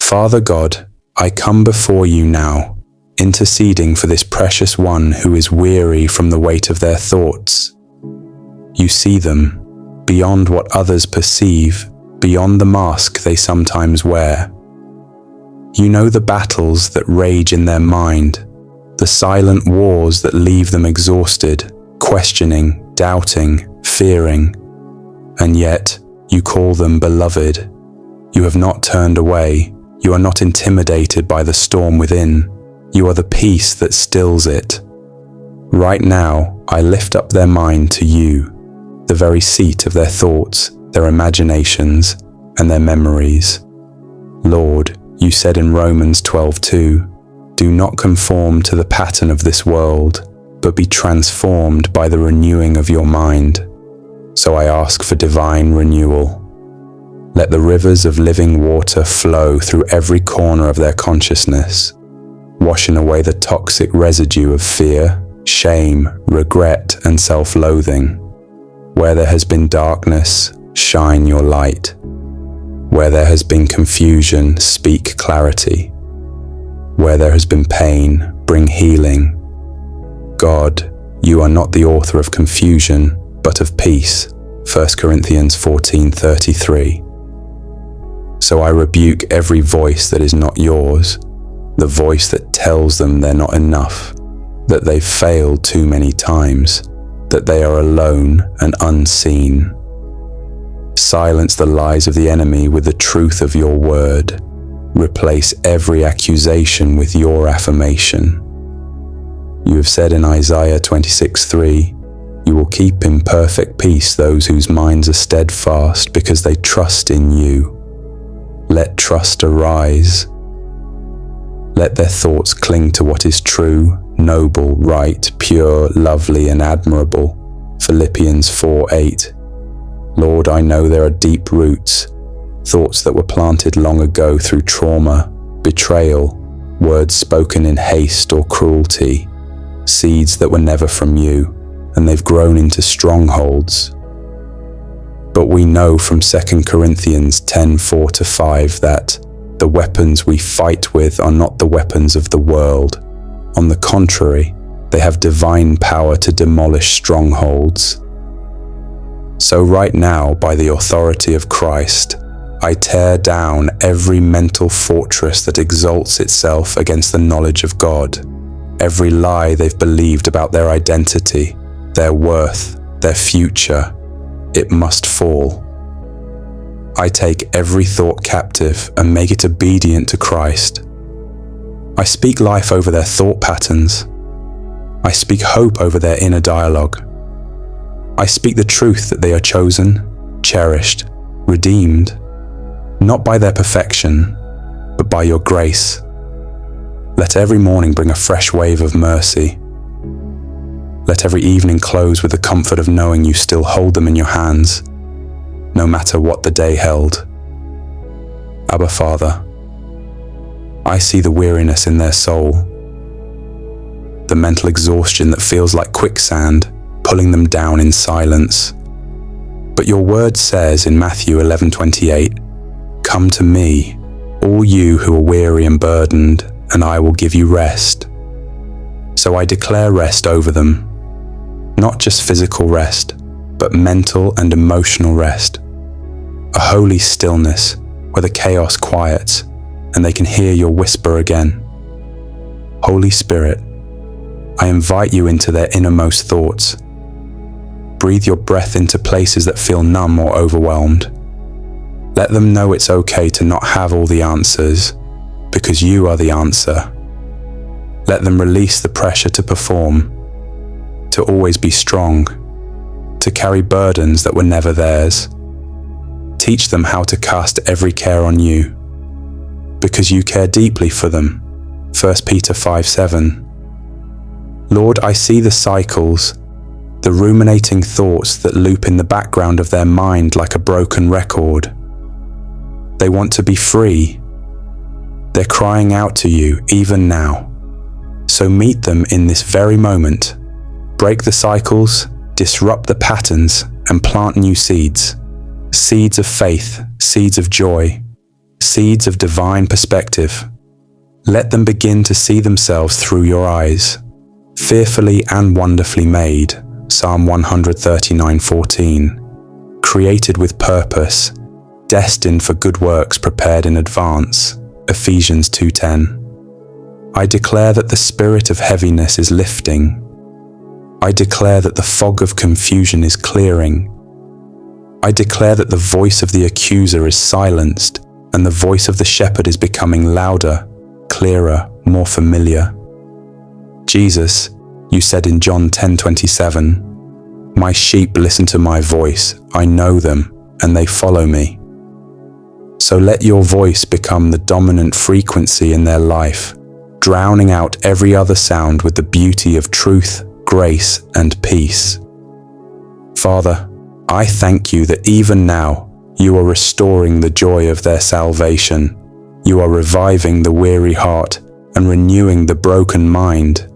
Father God, I come before you now, interceding for this precious one who is weary from the weight of their thoughts. You see them, beyond what others perceive, beyond the mask they sometimes wear. You know the battles that rage in their mind, the silent wars that leave them exhausted, questioning, doubting, fearing. And yet, you call them beloved. You have not turned away. You are not intimidated by the storm within. You are the peace that stills it. Right now, I lift up their mind to you, the very seat of their thoughts, their imaginations, and their memories. Lord, you said in Romans 12:2, "Do not conform to the pattern of this world, but be transformed by the renewing of your mind." So I ask for divine renewal. Let the rivers of living water flow through every corner of their consciousness, washing away the toxic residue of fear, shame, regret, and self-loathing. Where there has been darkness, shine your light. Where there has been confusion, speak clarity. Where there has been pain, bring healing. God, you are not the author of confusion, but of peace. 1 Corinthians 14:33. So I rebuke every voice that is not yours, the voice that tells them they're not enough, that they've failed too many times, that they are alone and unseen. Silence the lies of the enemy with the truth of your word. Replace every accusation with your affirmation. You have said in Isaiah 26:3, "You will keep in perfect peace those whose minds are steadfast because they trust in you." Let trust arise. Let their thoughts cling to what is true, noble, right, pure, lovely, and admirable. Philippians 4:8. Lord, I know there are deep roots, thoughts that were planted long ago through trauma, betrayal, words spoken in haste or cruelty, seeds that were never from you, and they've grown into strongholds. But we know from 2 Corinthians 10:4-5 that the weapons we fight with are not the weapons of the world. On the contrary, they have divine power to demolish strongholds. So right now, by the authority of Christ, I tear down every mental fortress that exalts itself against the knowledge of God, every lie they've believed about their identity, their worth, their future. It must fall. I take every thought captive and make it obedient to Christ. I speak life over their thought patterns. I speak hope over their inner dialogue. I speak the truth that they are chosen, cherished, redeemed, not by their perfection, but by your grace. Let every morning bring a fresh wave of mercy. Let every evening close with the comfort of knowing you still hold them in your hands, no matter what the day held. Abba Father, I see the weariness in their soul, the mental exhaustion that feels like quicksand, pulling them down in silence. But your word says in Matthew 11:28, "Come to me, all you who are weary and burdened, and I will give you rest." So I declare rest over them. Not just physical rest, but mental and emotional rest. A holy stillness where the chaos quiets and they can hear your whisper again. Holy Spirit, I invite you into their innermost thoughts. Breathe your breath into places that feel numb or overwhelmed. Let them know it's okay to not have all the answers, because you are the answer. Let them release the pressure to perform, to always be strong, to carry burdens that were never theirs. Teach them how to cast every care on you, because you care deeply for them. 1 Peter 5:7. Lord, I see the cycles, the ruminating thoughts that loop in the background of their mind like a broken record. They want to be free. They're crying out to you even now. So meet them in this very moment. Break the cycles, disrupt the patterns, and plant new seeds. Seeds of faith, seeds of joy, seeds of divine perspective. Let them begin to see themselves through your eyes, fearfully and wonderfully made, Psalm 139:14, created with purpose, destined for good works prepared in advance, Ephesians 2:10. I declare that the spirit of heaviness is lifting. I declare that the fog of confusion is clearing. I declare that the voice of the accuser is silenced, and the voice of the shepherd is becoming louder, clearer, more familiar. Jesus, you said in John 10:27, "My sheep listen to my voice, I know them, and they follow me." So let your voice become the dominant frequency in their life, drowning out every other sound with the beauty of truth, grace, and peace. Father, I thank you that even now you are restoring the joy of their salvation. You are reviving the weary heart and renewing the broken mind.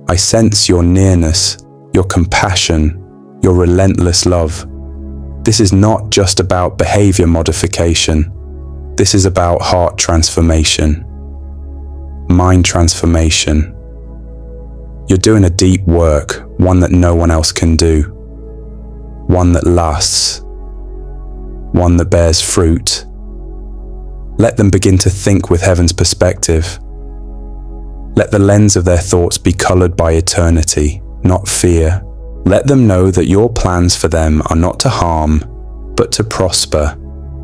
I sense your nearness, your compassion, your relentless love. This is not just about behavior modification. This is about heart transformation, mind transformation. You're doing a deep work, one that no one else can do, one that lasts, one that bears fruit. Let them begin to think with heaven's perspective. Let the lens of their thoughts be colored by eternity, not fear. Let them know that your plans for them are not to harm, but to prosper,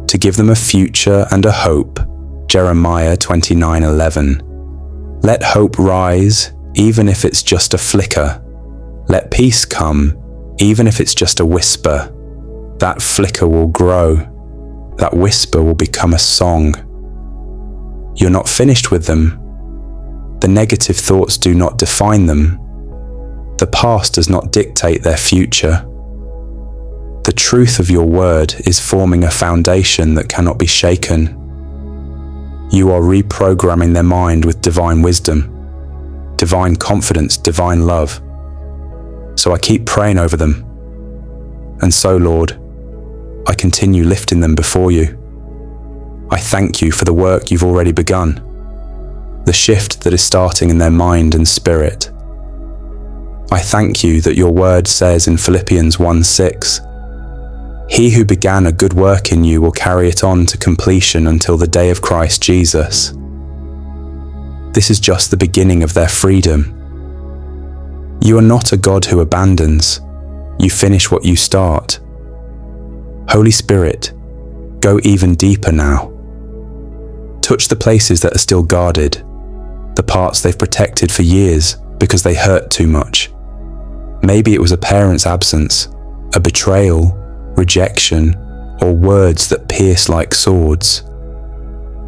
to give them a future and a hope. Jeremiah 29:11. Let hope rise, even if it's just a flicker. Let peace come, even if it's just a whisper. That flicker will grow. That whisper will become a song. You're not finished with them. The negative thoughts do not define them. The past does not dictate their future. The truth of your word is forming a foundation that cannot be shaken. You are reprogramming their mind with divine wisdom, divine confidence, divine love. So I keep praying over them. And so, Lord, I continue lifting them before you. I thank you for the work you've already begun, the shift that is starting in their mind and spirit. I thank you that your word says in Philippians 1:6, "He who began a good work in you will carry it on to completion until the day of Christ Jesus." This is just the beginning of their freedom. You are not a God who abandons. You finish what you start. Holy Spirit, go even deeper now. Touch the places that are still guarded, the parts they've protected for years because they hurt too much. Maybe it was a parent's absence, a betrayal, rejection, or words that pierce like swords.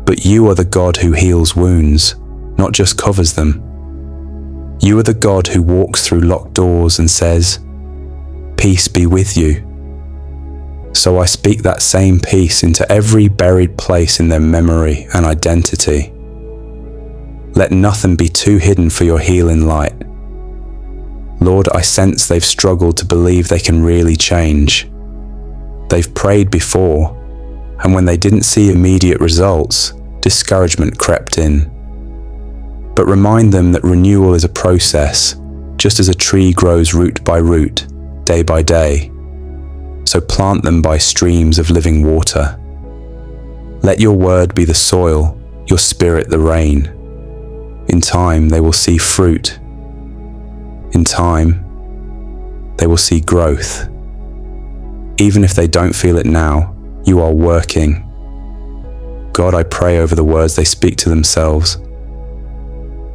But you are the God who heals wounds, not just covers them. You are the God who walks through locked doors and says, "Peace be with you." So I speak that same peace into every buried place in their memory and identity. Let nothing be too hidden for your healing light. Lord, I sense they've struggled to believe they can really change. They've prayed before, and when they didn't see immediate results, discouragement crept in. But remind them that renewal is a process, just as a tree grows root by root, day by day. So plant them by streams of living water. Let your word be the soil, your spirit the rain. In time, they will see fruit. In time, they will see growth. Even if they don't feel it now, you are working. God, I pray over the words they speak to themselves.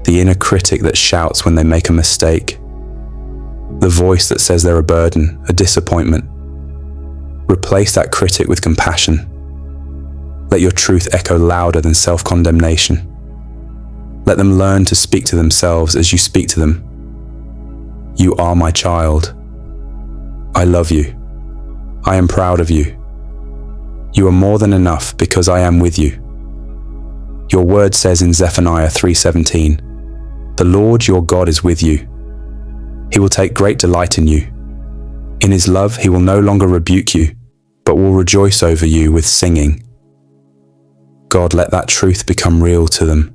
The inner critic that shouts when they make a mistake. The voice that says they're a burden, a disappointment. Replace that critic with compassion. Let your truth echo louder than self-condemnation. Let them learn to speak to themselves as you speak to them. You are my child. I love you. I am proud of you. You are more than enough because I am with you. Your word says in Zephaniah 3:17, "The Lord your God is with you. He will take great delight in you. In his love he will no longer rebuke you, but will rejoice over you with singing." God, let that truth become real to them.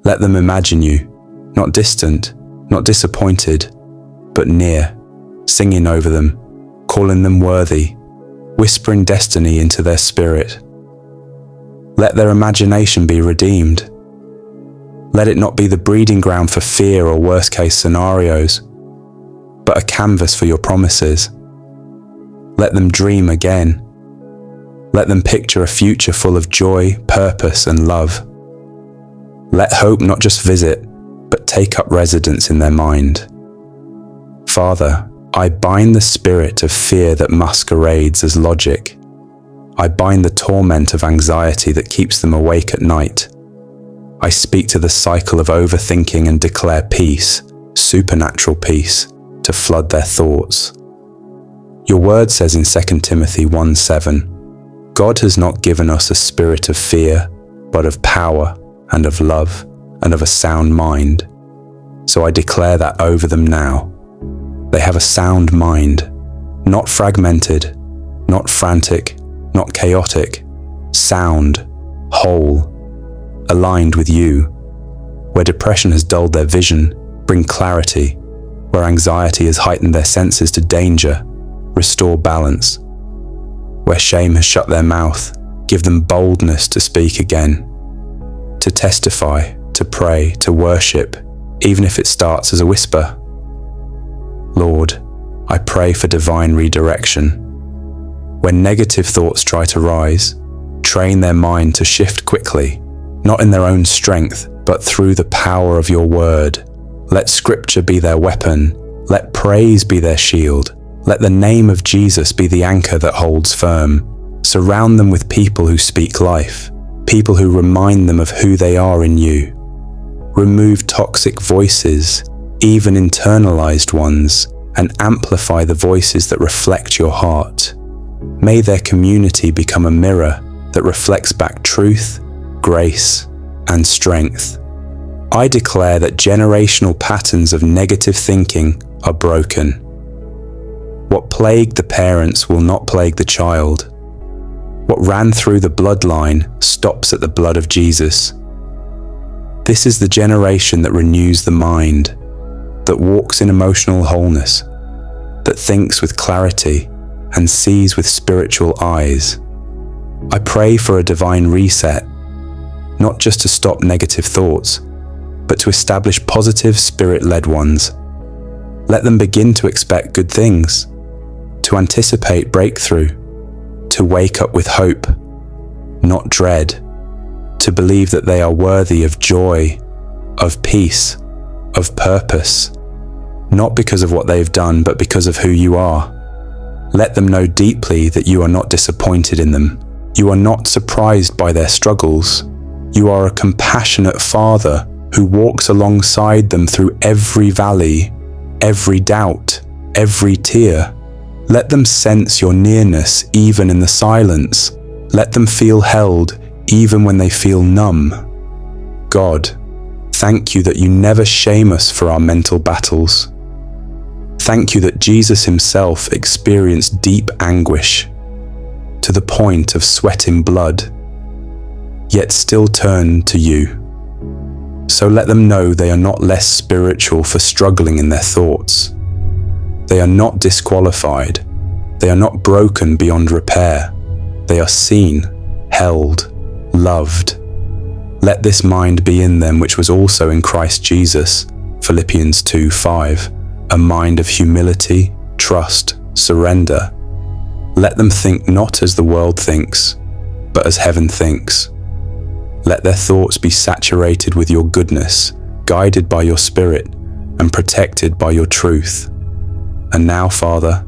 Let them imagine you, not distant, not disappointed, but near, singing over them, calling them worthy, whispering destiny into their spirit. Let their imagination be redeemed. Let it not be the breeding ground for fear or worst-case scenarios, but a canvas for your promises. Let them dream again. Let them picture a future full of joy, purpose, and love. Let hope not just visit, but take up residence in their mind. Father, I bind the spirit of fear that masquerades as logic. I bind the torment of anxiety that keeps them awake at night. I speak to the cycle of overthinking and declare peace, supernatural peace, to flood their thoughts. Your word says in 2 Timothy 1:7, God has not given us a spirit of fear, but of power and of love and of a sound mind. So I declare that over them now. They have a sound mind, not fragmented, not frantic, not chaotic, sound, whole, aligned with you. Where depression has dulled their vision, bring clarity. Where anxiety has heightened their senses to danger, restore balance. Where shame has shut their mouth, give them boldness to speak again, to testify, to pray, to worship, even if it starts as a whisper. Lord, I pray for divine redirection. When negative thoughts try to rise, train their mind to shift quickly, not in their own strength, but through the power of your word. Let scripture be their weapon. Let praise be their shield. Let the name of Jesus be the anchor that holds firm. Surround them with people who speak life, people who remind them of who they are in you. Remove toxic voices, even internalized ones, and amplify the voices that reflect your heart. May their community become a mirror that reflects back truth, grace, and strength. I declare that generational patterns of negative thinking are broken. What plagued the parents will not plague the child. What ran through the bloodline stops at the blood of Jesus. This is the generation that renews the mind, that walks in emotional wholeness, that thinks with clarity and sees with spiritual eyes. I pray for a divine reset, not just to stop negative thoughts, but to establish positive spirit-led ones. Let them begin to expect good things, to anticipate breakthrough, to wake up with hope, not dread, to believe that they are worthy of joy, of peace, of purpose, not because of what they've done, but because of who you are. Let them know deeply that you are not disappointed in them. You are not surprised by their struggles. You are a compassionate Father who walks alongside them through every valley, every doubt, every tear. Let them sense your nearness even in the silence. Let them feel held even when they feel numb. God, thank you that you never shame us for our mental battles. Thank you that Jesus himself experienced deep anguish to the point of sweating blood, yet still turned to you. So let them know they are not less spiritual for struggling in their thoughts. They are not disqualified. They are not broken beyond repair. They are seen, held, loved. Let this mind be in them which was also in Christ Jesus, Philippians 2:5, a mind of humility, trust, surrender. Let them think not as the world thinks, but as heaven thinks. Let their thoughts be saturated with your goodness, guided by your Spirit, and protected by your truth. And now, Father,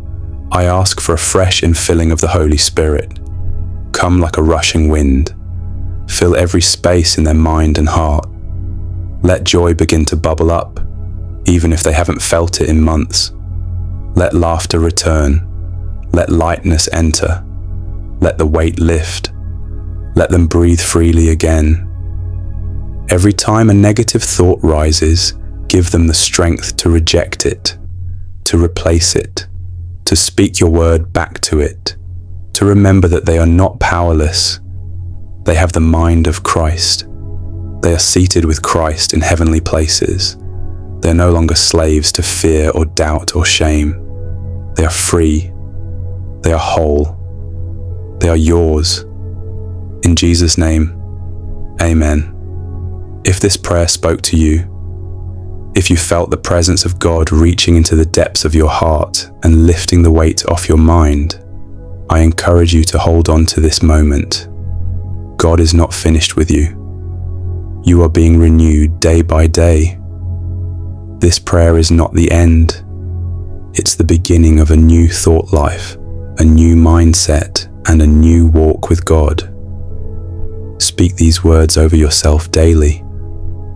I ask for a fresh infilling of the Holy Spirit. Come like a rushing wind. Fill every space in their mind and heart. Let joy begin to bubble up, even if they haven't felt it in months. Let laughter return. Let lightness enter. Let the weight lift. Let them breathe freely again. Every time a negative thought rises, give them the strength to reject it, to replace it, to speak your word back to it, to remember that they are not powerless. They have the mind of Christ. They are seated with Christ in heavenly places. They are no longer slaves to fear or doubt or shame. They are free. They are whole. They are yours. In Jesus' name, amen. If this prayer spoke to you, if you felt the presence of God reaching into the depths of your heart and lifting the weight off your mind, I encourage you to hold on to this moment. God is not finished with you. You are being renewed day by day. This prayer is not the end. It's the beginning of a new thought life, a new mindset, and a new walk with God. Speak these words over yourself daily.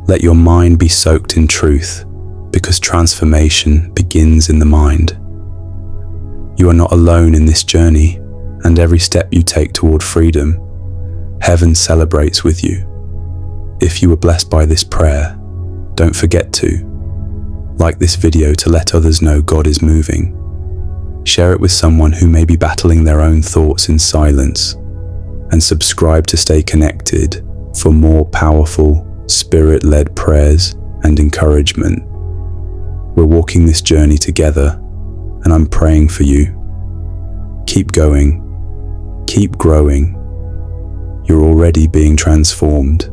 Let your mind be soaked in truth, because transformation begins in the mind. You are not alone in this journey, and every step you take toward freedom, heaven celebrates with you. If you were blessed by this prayer, don't forget to like this video to let others know God is moving. Share it with someone who may be battling their own thoughts in silence, and subscribe to stay connected for more powerful, Spirit-led prayers and encouragement. We're walking this journey together, and I'm praying for you. Keep going. Keep growing. You're already being transformed.